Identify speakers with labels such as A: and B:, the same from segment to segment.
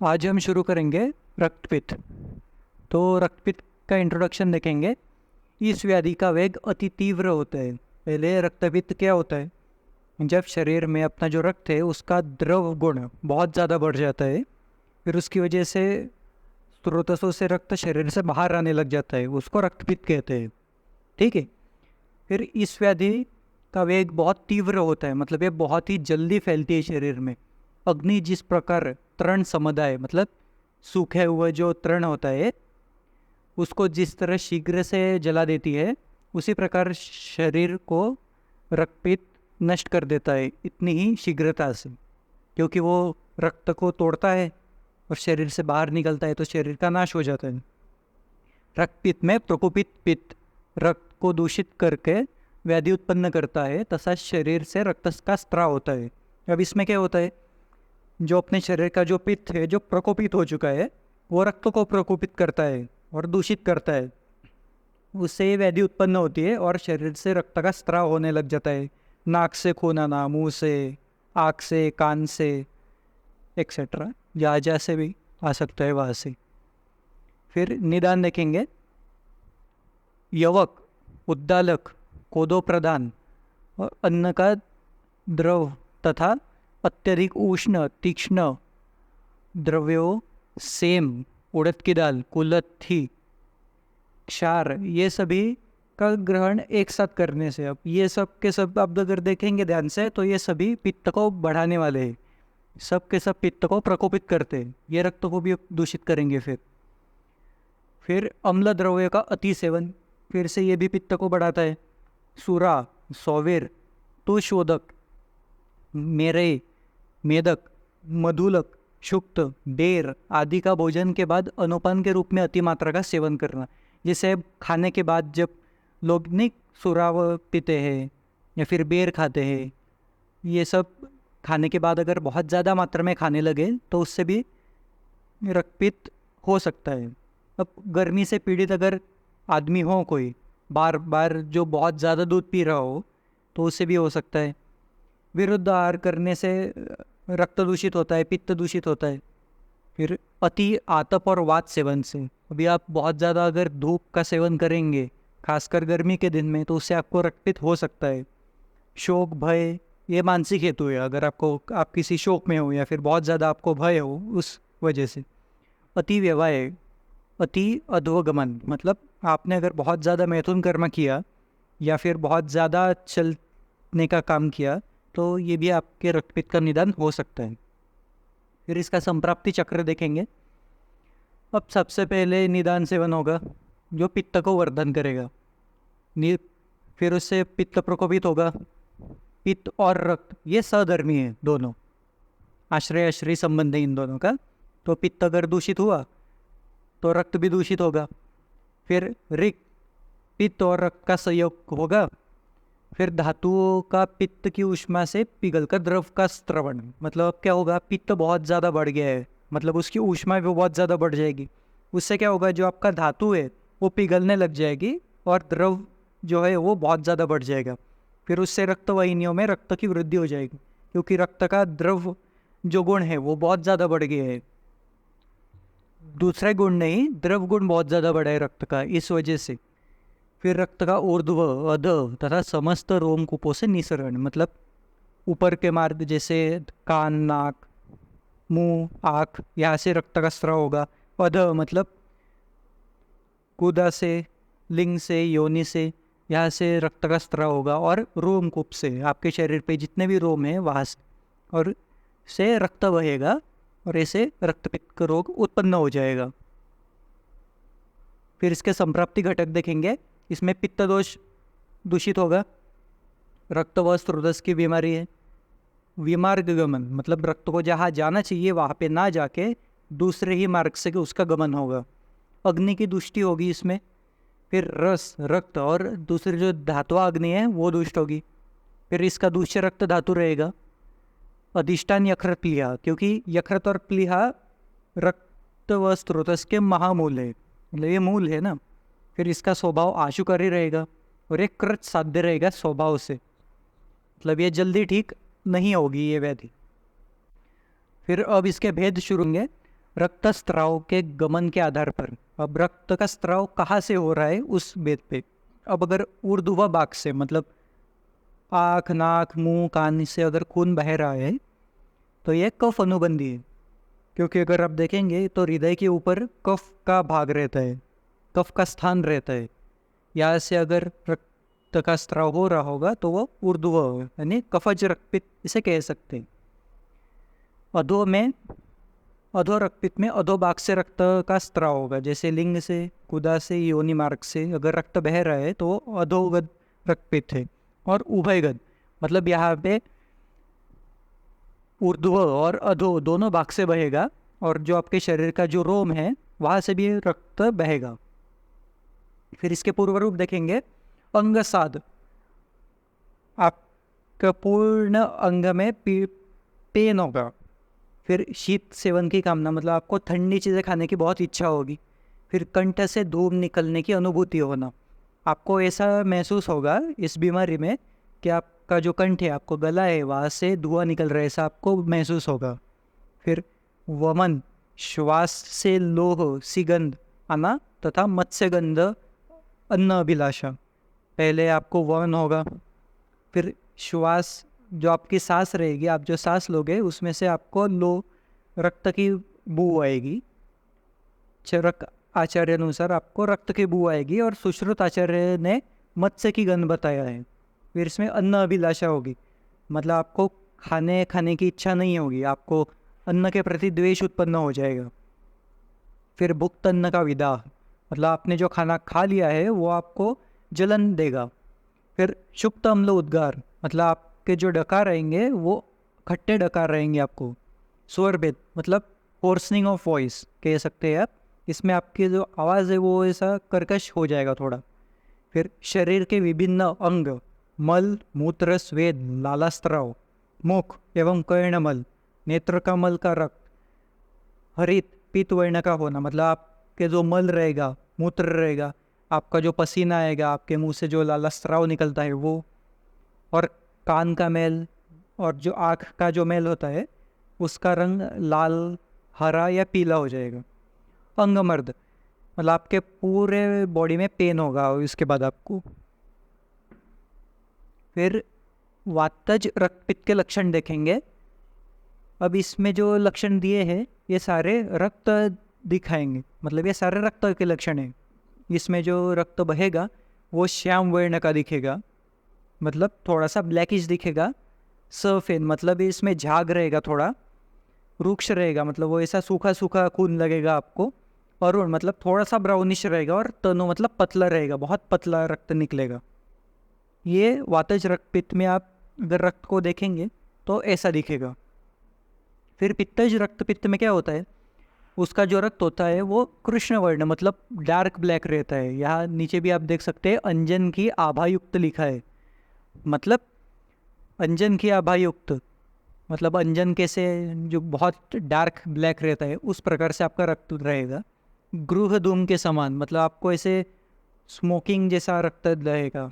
A: आज हम शुरू करेंगे रक्तपित्त। तो रक्तपित्त का इंट्रोडक्शन देखेंगे। इस व्याधि का वेग अति तीव्र होता है। पहले रक्तपित्त क्या होता है? जब शरीर में अपना जो रक्त है उसका द्रव गुण बहुत ज़्यादा बढ़ जाता है, फिर उसकी वजह से स्रोतसों से रक्त शरीर से बाहर आने लग जाता है, उसको रक्तपित्त कहते हैं। ठीक है। फिर इस व्याधि का वेग बहुत तीव्र होता है, मतलब ये बहुत ही जल्दी फैलती है शरीर में। अग्नि जिस प्रकार तृण समुदाय मतलब सूखे हुए जो तृण होता है उसको जिस तरह शीघ्र से जला देती है, उसी प्रकार शरीर को रक्तपित्त नष्ट कर देता है इतनी ही शीघ्रता से, क्योंकि वो रक्त को तोड़ता है और शरीर से बाहर निकलता है तो शरीर का नाश हो जाता है। रक्तपित्त में प्रकोपित पित्त रक्त को दूषित करके व्याधि उत्पन्न करता है, तथा शरीर से रक्त का स्त्राव होता है। अब इसमें क्या होता है, जो अपने शरीर का जो पित्त है जो प्रकोपित हो चुका है वो रक्त को प्रकोपित करता है और दूषित करता है, उससे व्याधि उत्पन्न होती है और शरीर से रक्त का स्त्राव होने लग जाता है। नाक से खून आना, मुंह से, आँख से, कान से, एक्सेट्रा, जहाँ जहाँ से भी आ सकता है वहाँ से। फिर निदान देखेंगे। यवक, उद्दालक, कोदो प्रदान और अन्न का द्रव तथा अत्यधिक उष्ण तीक्ष्ण द्रव्यों, सेम, उड़द की दाल, कुलथी, क्षार, ये सभी का ग्रहण एक साथ करने से, अब ये सब के सब आप अगर देखेंगे ध्यान से तो ये सभी पित्त को बढ़ाने वाले हैं। सब के सब पित्त को प्रकोपित करते हैं, ये रक्त को भी दूषित करेंगे। फिर अम्ल द्रव्य का अति सेवन, फिर से ये भी पित्त को बढ़ाता है। सूरा, सौवीर, तुषोदक, मेरे, मेदक, मधुलक, शुक्त, बेर आदि का भोजन के बाद अनुपान के रूप में अति मात्रा का सेवन करना। जैसे खाने के बाद जब लोग नहीं सूरा पीते हैं या फिर बेर खाते हैं, ये सब खाने के बाद अगर बहुत ज़्यादा मात्रा में खाने लगे तो उससे भी रक्तपित्त हो सकता है। अब गर्मी से पीड़ित अगर आदमी हो कोई, बार बार जो बहुत ज़्यादा दूध पी रहा हो, तो उससे भी हो सकता है। विरुद्ध आहार करने से रक्त दूषित होता है, पित्त दूषित होता है। फिर अति आतप और वात सेवन से, अभी आप बहुत ज़्यादा अगर धूप का सेवन करेंगे खासकर गर्मी के दिन में तो उससे आपको रक्तपित्त हो सकता है। शोक, भय, ये मानसिक हेतु है, अगर आप किसी शोक में हो या फिर बहुत ज़्यादा आपको भय हो उस वजह से। अति व्यवहाय, अति अधोगमन, मतलब आपने अगर बहुत ज़्यादा मैथुन कर्म किया या फिर बहुत ज़्यादा चलने का काम किया तो ये भी आपके रक्तपित्त का निदान हो सकता है। फिर इसका संप्राप्ति चक्र देखेंगे। अब सबसे पहले निदान सेवन होगा जो पित्त को वर्धन करेगा। फिर उससे पित्त प्रकोपित होगा। पित्त और रक्त ये सधर्मी है दोनों, आश्रय आश्रय संबंध है इन दोनों का। तो पित्त अगर दूषित हुआ तो रक्त भी दूषित होगा। फिर रिक्त, पित्त और रक्त का संयोग होगा। फिर धातुओं का पित्त की ऊष्मा से पिघलकर द्रव का स्त्रवण, मतलब क्या होगा, पित्त बहुत ज़्यादा बढ़ गया है, मतलब उसकी ऊष्मा भी बहुत ज़्यादा बढ़ जाएगी। उससे क्या होगा, जो आपका धातु है वो पिघलने लग जाएगी और द्रव जो है वो बहुत ज़्यादा बढ़ जाएगा। फिर उससे रक्तवाहिनियों में रक्त की वृद्धि हो जाएगी, क्योंकि रक्त का द्रव जो गुण है वो बहुत ज़्यादा बढ़ गया है। दूसरे गुण नहीं, द्रव गुण बहुत ज़्यादा बढ़ा है रक्त का, इस वजह से। फिर रक्त का ऊर्ध्व, अध तथा समस्त रोमकूपों से निसरण, मतलब ऊपर के मार्ग जैसे कान, नाक, मुंह, आँख, यहाँ से रक्त का स्राव होगा। अध मतलब गुदा से, लिंग से, योनि से, यहाँ से रक्त का स्राव होगा। और रोमकूप से, आपके शरीर पे जितने भी रोम हैं वहाँ से, और से रक्त बहेगा और ऐसे रक्तपित्त का रोग उत्पन्न हो जाएगा। फिर इसके संप्राप्ति घटक देखेंगे। इसमें पित्त दोष दूषित होगा, रक्त व स्रोदस की बीमारी है। विमार्ग गमन, मतलब रक्त को जहाँ जाना चाहिए वहाँ पे ना जाके दूसरे ही मार्ग से उसका गमन होगा। अग्नि की दुष्टि होगी इसमें। फिर रस, रक्त और दूसरी जो धातुआ अग्नि है वो दुष्ट होगी। फिर इसका दूष्य रक्त धातु रहेगा। अधिष्ठान यकृत प्लीहा, क्योंकि यकृत और प्लीहा रक्त व स्रोतस के महामूल है, मतलब ये मूल है ना। फिर इसका स्वभाव आशुकारी रहेगा और एक कृत साध्य रहेगा स्वभाव से, मतलब ये जल्दी ठीक नहीं होगी ये व्याधि। फिर अब इसके भेद शुरू होंगे। रक्त स्त्राव के गमन के आधार पर। अब रक्त का स्त्राव कहाँ से हो रहा है उस बेद पे। अब अगर ऊर्ध्व भाग से मतलब आँख, नाक, मुंह, कान से अगर खून बह रहा है तो ये कफ अनुबंधी है, क्योंकि अगर आप देखेंगे तो हृदय के ऊपर कफ का भाग रहता है, कफ का स्थान रहता है। यहाँ से अगर रक्त का स्त्राव हो रहा होगा तो वो ऊर्ध्व यानी कफज रक्तपित्त इसे कह सकते हैं। अधो रक्तपित्त में अधोभाग से रक्त का स्त्राव होगा, जैसे लिंग से, गुदा से, योनि मार्ग से अगर रक्त बह रहा है तो वो अधोगत रक्तपित्त है। और उभयगत मतलब यहाँ पे ऊर्ध्व और अधो दोनों भाग से बहेगा, और जो आपके शरीर का जो रोम है वहाँ से भी रक्त बहेगा। फिर इसके पूर्व रूप देखेंगे अंगसाद। आपका पूर्ण अंग में पेन होगा। फिर शीत सेवन की कामना मतलब आपको ठंडी चीज़ें खाने की बहुत इच्छा होगी। फिर कंठ से धूप निकलने की अनुभूति होना, आपको ऐसा महसूस होगा इस बीमारी में कि आपका जो कंठ है, आपको गला है, वहाँ से धुआं निकल रहा है, ऐसा आपको महसूस होगा। फिर वमन श्वास से लोह सी गंध आना तथा मत्स्यगंध अन्न अभिलाषा। पहले आपको वमन होगा, फिर श्वास जो आपकी सांस रहेगी, आप जो सांस लोगे उसमें से आपको रक्त की बू आएगी। चरक आचार्य अनुसार आपको रक्त की बू आएगी, और सुश्रुत आचार्य ने मत्स्य की गंध बताया है। फिर इसमें अन्न अभिलाषा होगी, मतलब आपको खाने की इच्छा नहीं होगी, आपको अन्न के प्रति द्वेष उत्पन्न हो जाएगा। फिर भुक्त अन्न का विदाह मतलब आपने जो खाना खा लिया है वो आपको जलन देगा। फिर शुक्त अम्ल उद्गार मतलब आपके जो डकार रहेंगे वो खट्टे डकार रहेंगे आपको। स्वर भेद मतलब होर्सनिंग ऑफ वॉइस कह सकते हैं आप, इसमें आपकी जो आवाज़ है वो ऐसा कर्कश हो जाएगा थोड़ा। फिर शरीर के विभिन्न अंग मल, मूत्र, स्वेद, लालास्त्राव, मुख एवं कर्णमल, नेत्र का मल का रक्त, हरित पीत वर्ण का होना मतलब आपके जो मल रहेगा, मूत्र रहेगा, आपका जो पसीना आएगा, आपके मुंह से जो लालास्त्राव निकलता है वो, और कान का मैल और जो आँख का जो मैल होता है उसका रंग लाल, हरा या पीला हो जाएगा। अंगमर्द मतलब आपके पूरे बॉडी में पेन होगा इसके बाद आपको। फिर वातज रक्तपित्त के लक्षण देखेंगे। अब इसमें जो लक्षण दिए हैं ये सारे रक्त दिखाएंगे, मतलब ये सारे रक्त के लक्षण हैं। इसमें जो रक्त बहेगा वो श्याम वर्ण का दिखेगा, मतलब थोड़ा सा ब्लैकिश दिखेगा। सफेद मतलब इसमें झाग रहेगा, थोड़ा रुक्ष रहेगा, मतलब वो ऐसा सूखा सूखा खून लगेगा आपको। अरुण मतलब थोड़ा सा ब्राउनिश रहेगा, और तनु मतलब पतला रहेगा, बहुत पतला रक्त निकलेगा। ये वातज रक्तपित्त में आप अगर रक्त को देखेंगे तो ऐसा दिखेगा। फिर पित्तज रक्तपित्त में क्या होता है, उसका जो रक्त होता है वो कृष्ण वर्ण मतलब डार्क ब्लैक रहता है। यहाँ नीचे भी आप देख सकते हैं अंजन की आभायुक्त लिखा है, मतलब अंजन की आभायुक्त मतलब अंजन कैसे जो बहुत डार्क ब्लैक रहता है उस प्रकार से आपका रक्त रहेगा। गृह धूम के समान मतलब आपको ऐसे स्मोकिंग जैसा रक्त रहेगा,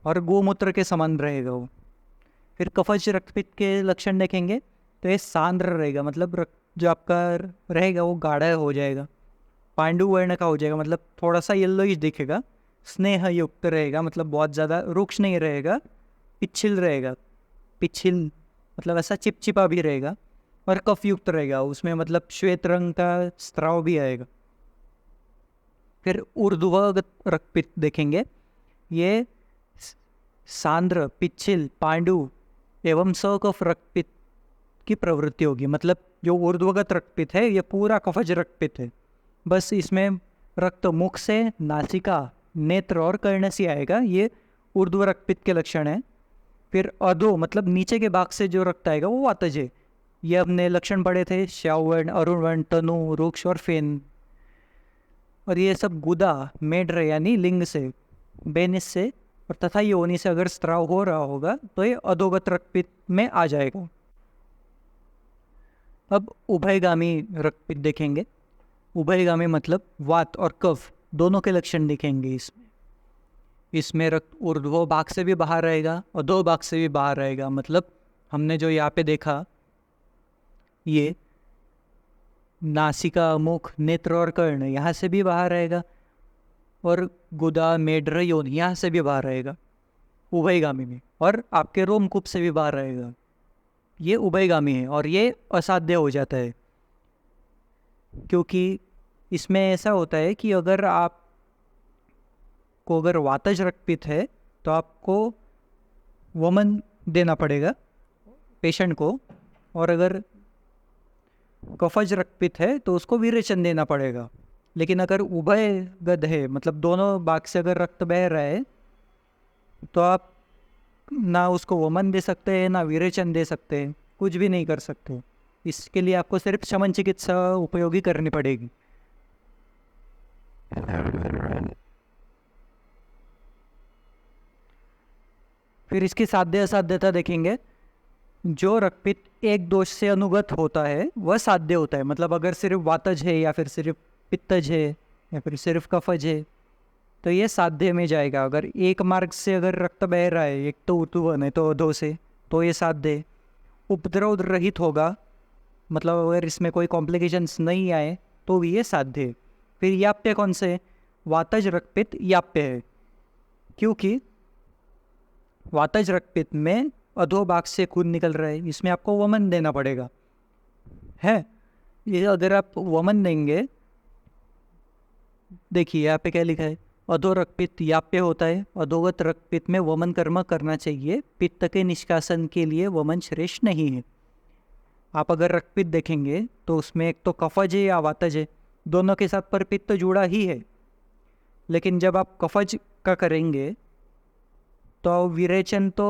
A: और गोमूत्र के समान रहेगा वो। फिर कफज रक्तपित्त के लक्षण देखेंगे तो ये सांद्र रहेगा, मतलब रक्त जो आपका रहेगा वो गाढ़ा हो जाएगा, पांडु वर्ण का हो जाएगा, मतलब थोड़ा सा येल्लोइश दिखेगा। स्नेह युक्त रहेगा मतलब बहुत ज़्यादा रुक्ष नहीं रहेगा, पिछिल रहेगा, पिछिल मतलब ऐसा चिपचिपा भी रहेगा, और कफ युक्त रहेगा, उसमें मतलब श्वेत रंग का स्त्राव भी आएगा। फिर ऊर्ध्वगत रक्तपित्त देखेंगे, ये सांद्र, पिछिल, पांडु एवं सकफ रक्तपित्त की प्रवृत्ति होगी। मतलब जो ऊर्ध्वगत रक्तपित्त है ये पूरा कफज रक्तपित्त है, बस इसमें रक्त मुख से, नासिका, नेत्र और कर्ण से आएगा, ये ऊर्ध्व रक्तपित्त के लक्षण है। फिर अधो मतलब नीचे के भाग से जो रक्त आएगा वो वातज है। ये हमने लक्षण पढ़े थे, श्यावर्ण, अरुण वर्ण, तनु, रुक्ष और फेन। और ये सब गुदा, मेढ्र यानी लिंग से, बेनिस से और तथा योनि से अगर स्त्राव हो रहा होगा तो ये अधोगत रक्तपित्त में आ जाएगा। अब उभयगामी रक्तपित्त देखेंगे। उभयगामी मतलब वात और कफ दोनों के लक्षण दिखेंगे इसमें रक्त ऊर्ध्व भाग से भी बाहर रहेगा, अधो भाग से भी बाहर रहेगा। मतलब हमने जो यहाँ पे देखा ये नासिका, मुख, नेत्र और कर्ण यहाँ से भी बाहर रहेगा, और गुदा, मेढ्र, योनि यहाँ से भी बाहर रहेगा उभयगामी में, और आपके रोमकूप से भी बाहर रहेगा। ये उभयगामी है और ये असाध्य हो जाता है, क्योंकि इसमें ऐसा होता है कि अगर आपको अगर वातज रक्तपित्त है तो आपको वमन देना पड़ेगा पेशेंट को, और अगर कफज रक्तपित्त है तो उसको विरेचन देना पड़ेगा। लेकिन अगर उभय गद है, मतलब दोनों भाग से अगर रक्त बह रहा है, तो आप ना उसको वमन दे सकते हैं ना विरेचन दे सकते हैं, कुछ भी नहीं कर सकते। इसके लिए आपको सिर्फ शमन चिकित्सा उपयोगी करनी पड़ेगी। फिर इसकी साध्य असाध्यता देखेंगे। जो रक्तपित्त एक दोष से अनुगत होता है वह साध्य होता है, मतलब अगर सिर्फ वातज है या फिर सिर्फ पित्तज है या फिर सिर्फ कफज है तो ये साध्य में जाएगा। अगर एक मार्ग से अगर रक्त बह रहा है, एक तो ऊतुवन है तो अधो से, तो ये साध्य। उपद्रव रहित होगा, मतलब अगर इसमें कोई कॉम्प्लिकेशंस नहीं आए तो भी ये साध्य है। फिर याप्य कौन से है? वातज रक्तपित्त याप्य है, क्योंकि वातज रक्तपित्त में अधोभाग से खून निकल रहा है, इसमें आपको वमन देना पड़ेगा है। ये अगर आप वमन देंगे, देखिए यहाँ पे क्या लिखा है, अधो रक्तपित्त याप्य होता है, अधोगत रक्तपित्त में वमन कर्म करना चाहिए, पित्त के निष्कासन के लिए वमन श्रेष्ठ नहीं है। आप अगर रक्तपित्त देखेंगे तो उसमें एक तो कफज है या वातज है, दोनों के साथ पर पित्त जुड़ा ही है। लेकिन जब आप कफज का करेंगे तो विरेचन तो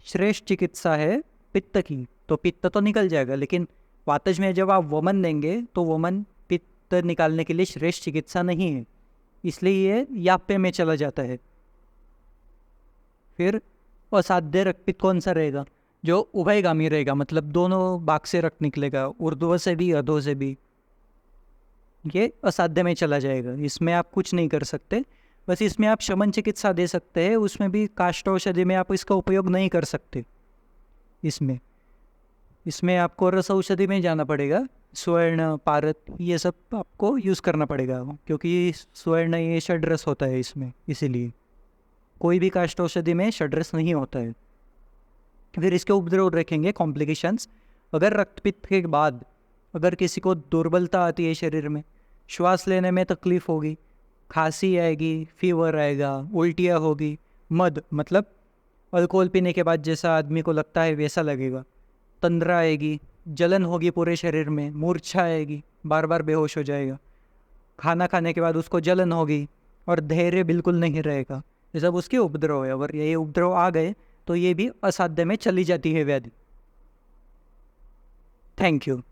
A: श्रेष्ठ चिकित्सा है पित्त की, तो पित्त तो निकल जाएगा। लेकिन वातज में जब आप वमन देंगे तो वमन पित्त निकालने के लिए श्रेष्ठ चिकित्सा नहीं है, इसलिए ये याप्य में चला जाता है। फिर असाध्य रक्तपित्त कौन सा रहेगा? जो उभयगामी रहेगा, मतलब दोनों भाग से रक्त निकलेगा, ऊर्ध्व से भी अधो से भी, ये असाध्य में चला जाएगा। इसमें आप कुछ नहीं कर सकते, बस इसमें आप शमन चिकित्सा दे सकते हैं। उसमें भी काष्ठ औषधि में आप इसका उपयोग नहीं कर सकते। इसमें आपको रस औषधि में जाना पड़ेगा, स्वर्ण, पारत, ये सब आपको यूज़ करना पड़ेगा, क्योंकि स्वर्ण ये षड्रस होता है इसमें, इसीलिए कोई भी काष्ठ औषधि में षड्रस नहीं होता है। फिर इसके उपद्रव रखेंगे, कॉम्प्लिकेशंस। अगर रक्तपित्त के बाद अगर किसी को दुर्बलता आती है शरीर में, श्वास लेने में तकलीफ होगी, खांसी आएगी, फीवर आएगा, उल्टियाँ होगी, मद मतलब अल्कोहल पीने के बाद जैसा आदमी को लगता है वैसा लगेगा, तंद्रा आएगी, जलन होगी पूरे शरीर में, मूर्छा आएगी, बार बार बेहोश हो जाएगा, खाना खाने के बाद उसको जलन होगी और धैर्य बिल्कुल नहीं रहेगा। ये सब उसके उपद्रव है। अगर ये उपद्रव आ गए तो ये भी असाध्य में चली जाती है व्याधि। Thank you.